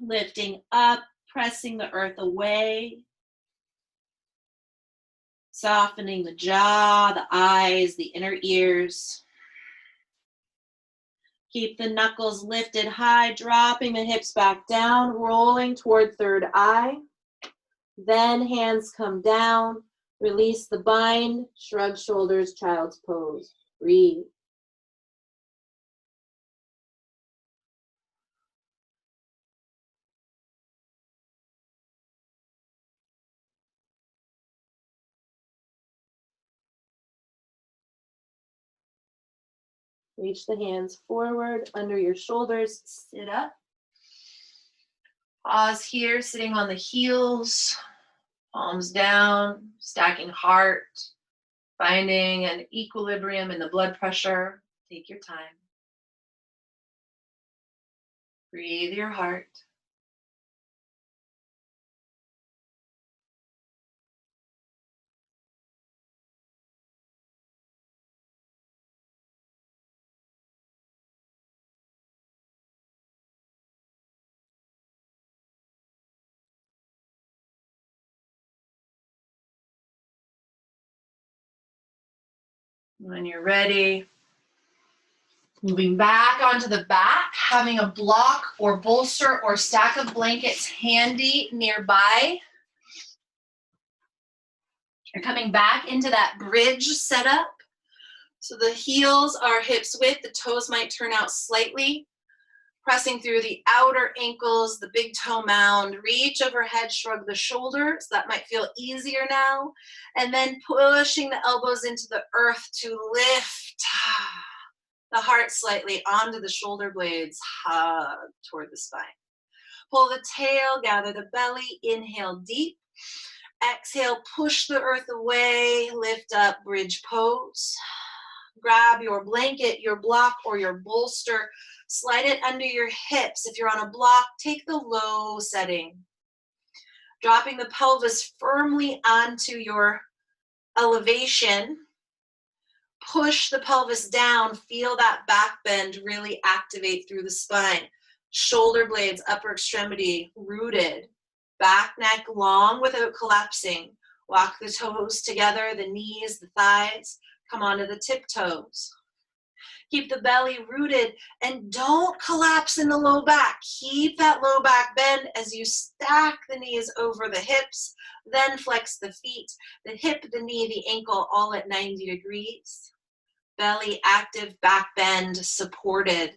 lifting up, pressing the earth away. Softening the jaw, the eyes, the inner ears. Keep the knuckles lifted high, dropping the hips back down, rolling toward third eye. Then hands come down, release the bind, shrug shoulders, child's pose. Breathe. Reach the hands forward, under your shoulders, sit up. Pause here, sitting on the heels, palms down, stacking heart, Finding an equilibrium in the blood pressure. Take your time. Breathe your heart. When you're ready, moving back onto the back, having a block or bolster or stack of blankets handy nearby. You're coming back into that bridge setup. So the heels are hips width, the toes might turn out slightly. Pressing through the outer ankles, the big toe mound, reach overhead, shrug the shoulders. That might feel easier now. And then pushing the elbows into the earth to lift the heart slightly onto the shoulder blades, hug toward the spine. Pull the tail, gather the belly, inhale deep. Exhale, push the earth away, lift up, bridge pose. Grab your blanket, your block, or your bolster. Slide it under your hips. If you're on a block, take the low setting. Dropping the pelvis firmly onto your elevation. Push the pelvis down. Feel that back bend really activate through the spine. Shoulder blades, upper extremity rooted. Back, neck long without collapsing. Walk the toes together, the knees, the thighs. Come onto the tiptoes. Keep the belly rooted and don't collapse in the low back. Keep that low back bend as you stack the knees over the hips, then flex the feet, the hip, the knee, the ankle, all at 90 degrees. Belly active, back bend supported.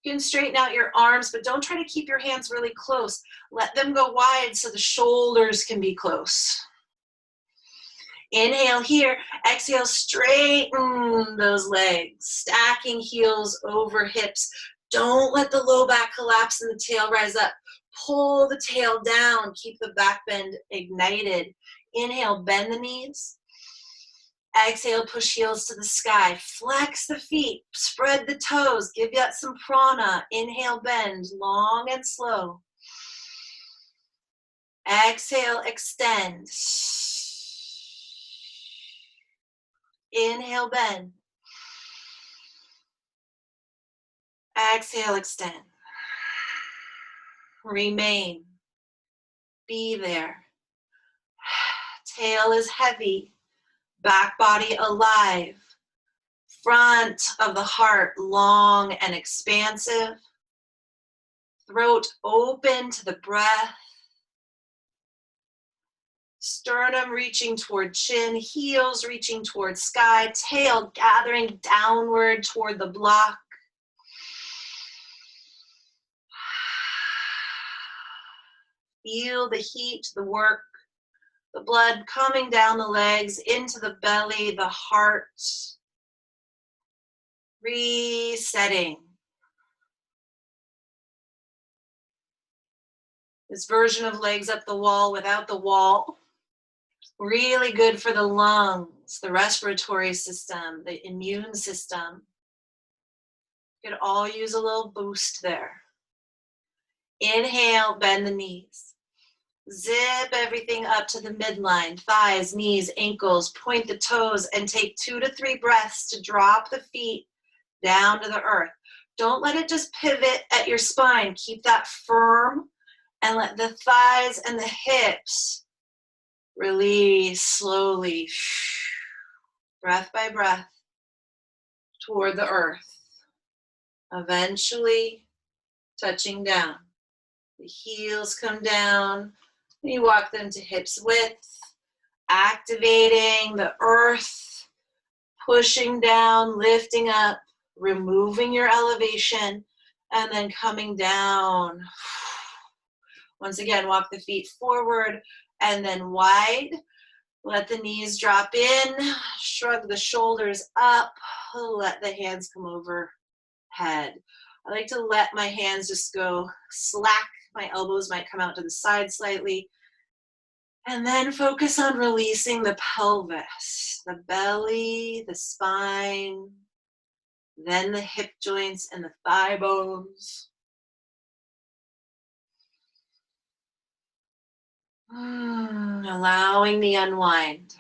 You can straighten out your arms, but don't try to keep your hands really close. Let them go wide so the shoulders can be close. Inhale here, exhale, straighten those legs, stacking heels over hips. Don't let the low back collapse and the tail rise up. Pull the tail down, keep the back bend ignited. Inhale, bend the knees. Exhale, push heels to the sky. Flex the feet, spread the toes, give that some prana. Inhale, bend, long and slow. Exhale, extend. Inhale, bend. Exhale, extend. Remain. Be there. Tail is heavy. Back body alive. Front of the heart long and expansive. Throat open to the breath. Sternum reaching toward chin, heels reaching toward sky, tail gathering downward toward the block. Feel the heat, the work, the blood coming down the legs, into the belly, the heart. Resetting. This version of legs up the wall without the wall. Really good for the lungs, the respiratory system, the immune system. You could all use a little boost there. Inhale, bend the knees. Zip everything up to the midline, thighs, knees, ankles, point the toes, and take 2 to 3 breaths to drop the feet down to the earth. Don't let it just pivot at your spine. Keep that firm and let the thighs and the hips release slowly, breath by breath, toward the earth. Eventually touching down. The heels come down. You walk them to hips width, activating the earth, pushing down, lifting up, removing your elevation, and then coming down. Once again, walk the feet forward and then wide. Let the knees drop in, shrug the shoulders up, let the hands come overhead. I like to let my hands just go slack. My elbows might come out to the side slightly. And then focus on releasing the pelvis, the belly, the spine, then the hip joints and the thigh bones. Allowing the unwind.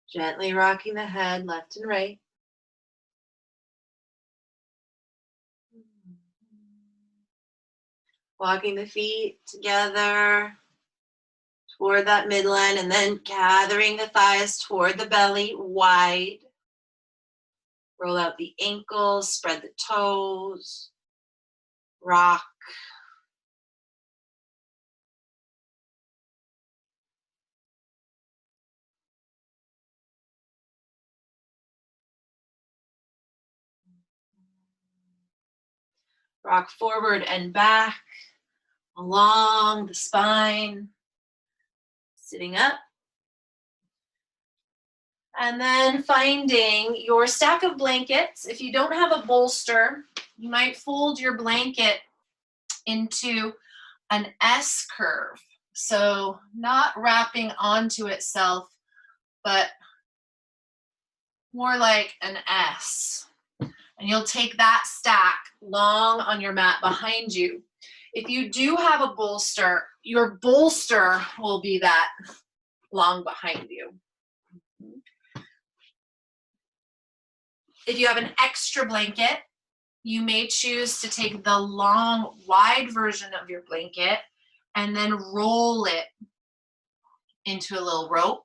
Gently rocking the head left and right. Walking the feet together toward that midline and then gathering the thighs toward the belly wide. Roll out the ankles, spread the toes, rock. Rock forward and back along the spine, sitting up. And then finding your stack of blankets. If you don't have a bolster, you might fold your blanket into an S curve. So not wrapping onto itself, but more like an S. And you'll take that stack long on your mat behind you. If you do have a bolster, your bolster will be that long behind you. If you have an extra blanket, you may choose to take the long, wide version of your blanket and then roll it into a little rope.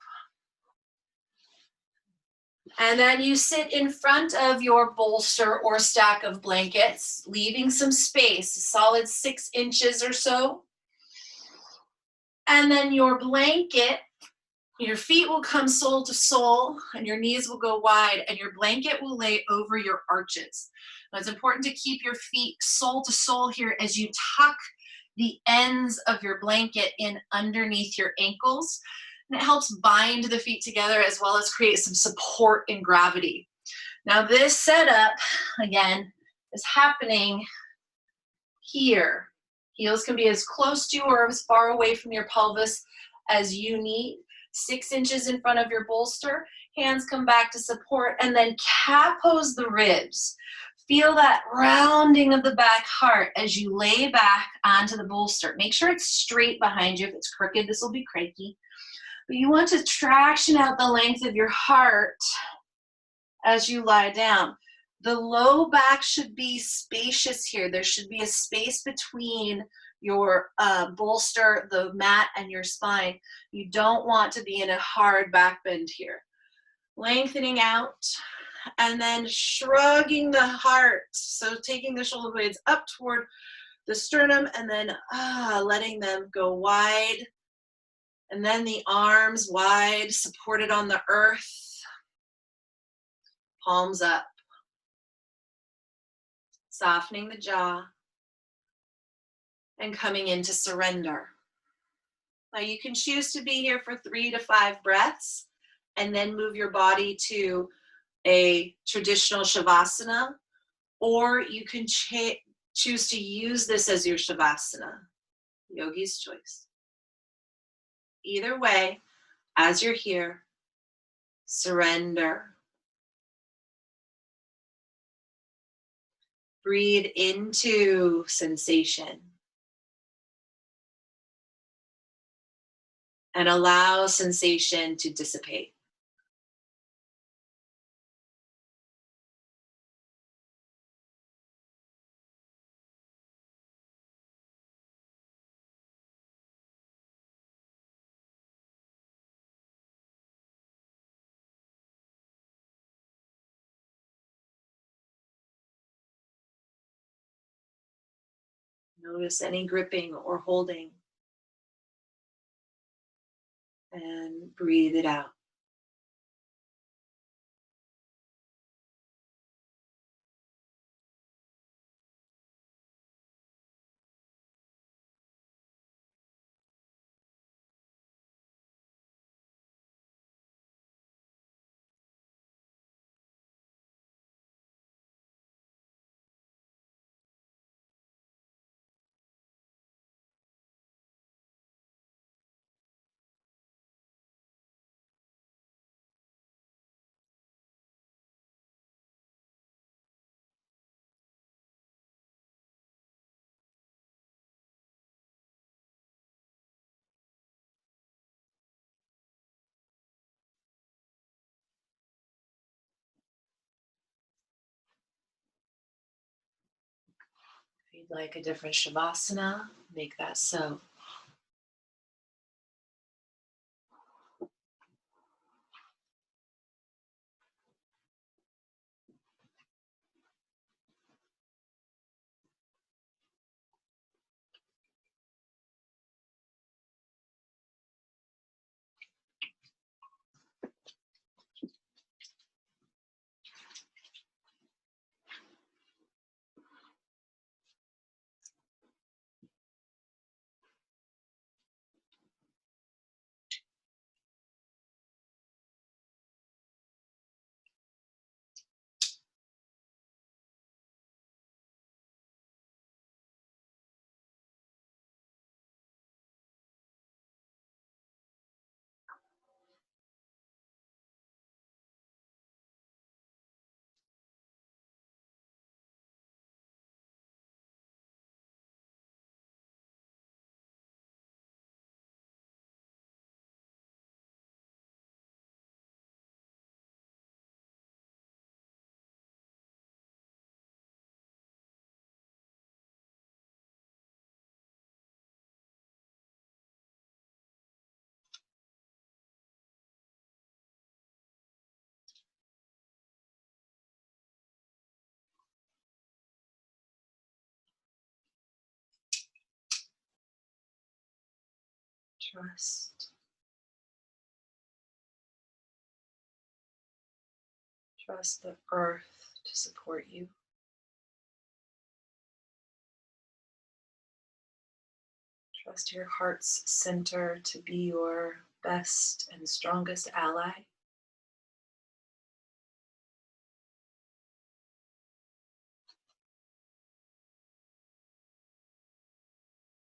And then you sit in front of your bolster or stack of blankets, leaving some space, a solid 6 inches or so. And then your blanket, your feet will come sole to sole and your knees will go wide and your blanket will lay over your arches. Now it's important to keep your feet sole to sole here as you tuck the ends of your blanket in underneath your ankles. And it helps bind the feet together as well as create some support and gravity. Now this setup, again, is happening here. Heels can be as close to or as far away from your pelvis as you need. 6 inches in front of your bolster. Hands come back to support and then cat pose the ribs. Feel that rounding of the back heart as you lay back onto the bolster. Make sure it's straight behind you. If it's crooked, this will be cranky. But you want to traction out the length of your heart as you lie down. The low back should be spacious here. There should be a space between your bolster, the mat, and your spine. You don't want to be in a hard back bend here. Lengthening out and then shrugging the heart. So taking the shoulder blades up toward the sternum and then letting them go wide. And then the arms wide, supported on the earth. Palms up. Softening the jaw. And coming into surrender. Now you can choose to be here for 3 to 5 breaths and then move your body to a traditional shavasana, or you can choose to use this as your shavasana, yogi's choice. Either way, as you're here, surrender. Breathe into sensation. And allow sensation to dissipate. Notice any gripping or holding and breathe it out. If you'd like a different Shavasana, make that so. Trust. Trust the earth to support you. Trust your heart's center to be your best and strongest ally.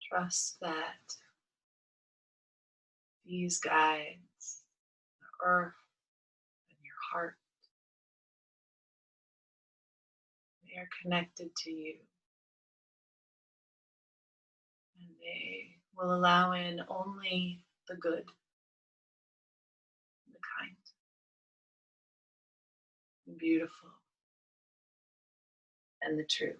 Trust that these guides, the earth and your heart, they are connected to you. And they will allow in only the good, the kind, the beautiful, and the true.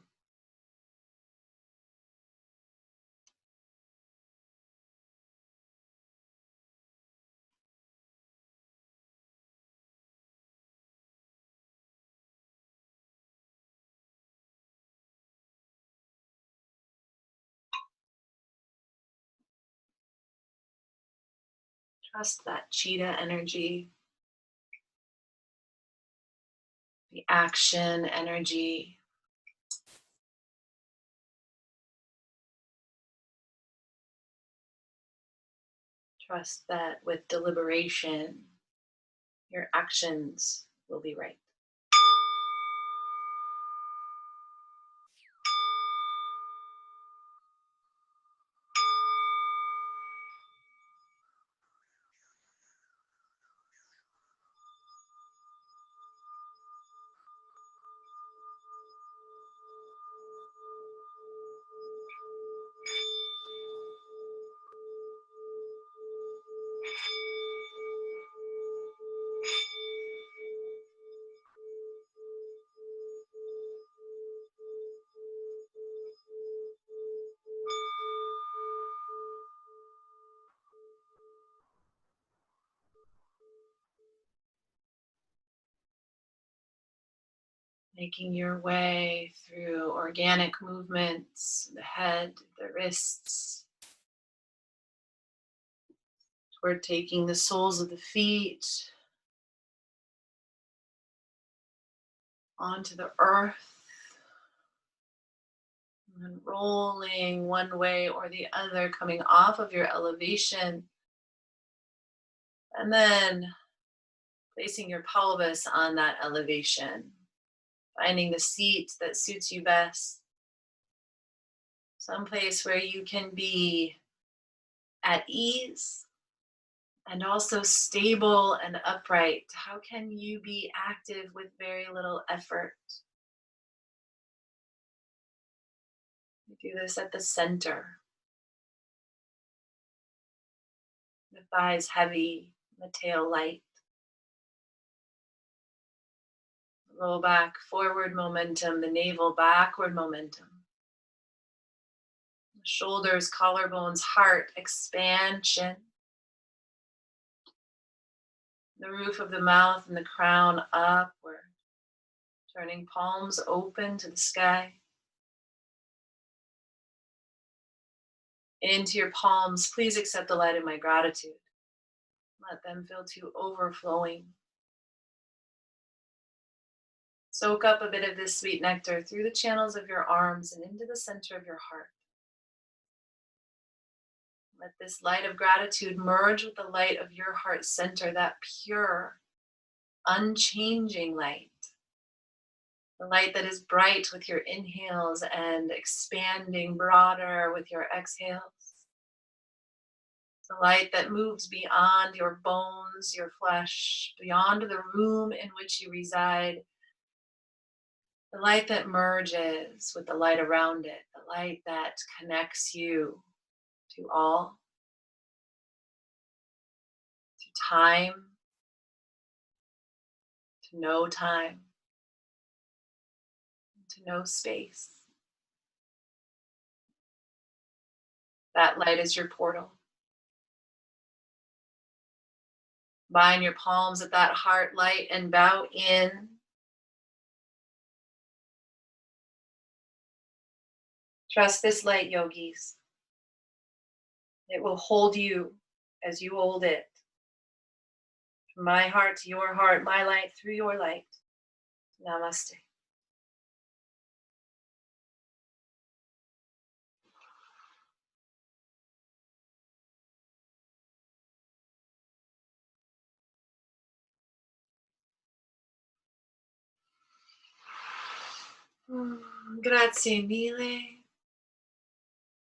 Trust that cheetah energy, the action energy. Trust that with deliberation, your actions will be right. Making your way through organic movements, the head, the wrists, toward taking the soles of the feet onto the earth, and rolling one way or the other, coming off of your elevation, and then placing your pelvis on that elevation, finding the seat that suits you best, someplace where you can be at ease and also stable and upright. How can you be active with very little effort? You do this at the center, the thighs heavy, the tail light, the low back forward momentum, the navel backward momentum, the shoulders, collarbones, heart expansion, the roof of the mouth and the crown upward, turning palms open to the sky. Into your palms, please accept the light of my gratitude. Let them fill to overflowing. Soak up a bit of this sweet nectar through the channels of your arms and into the center of your heart. Let this light of gratitude merge with the light of your heart center, that pure, unchanging light. The light that is bright with your inhales and expanding broader with your exhales. The light that moves beyond your bones, your flesh, beyond the room in which you reside. The light that merges with the light around it. The light that connects you to all, to time, to no time, to no space. That light is your portal. Bind your palms at that heart light and bow in. Trust this light, yogis. It will hold you as you hold it. From my heart to your heart, my light through your light. Namaste. Grazie mille.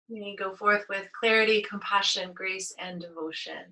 May you go forth with clarity, compassion, grace, and devotion.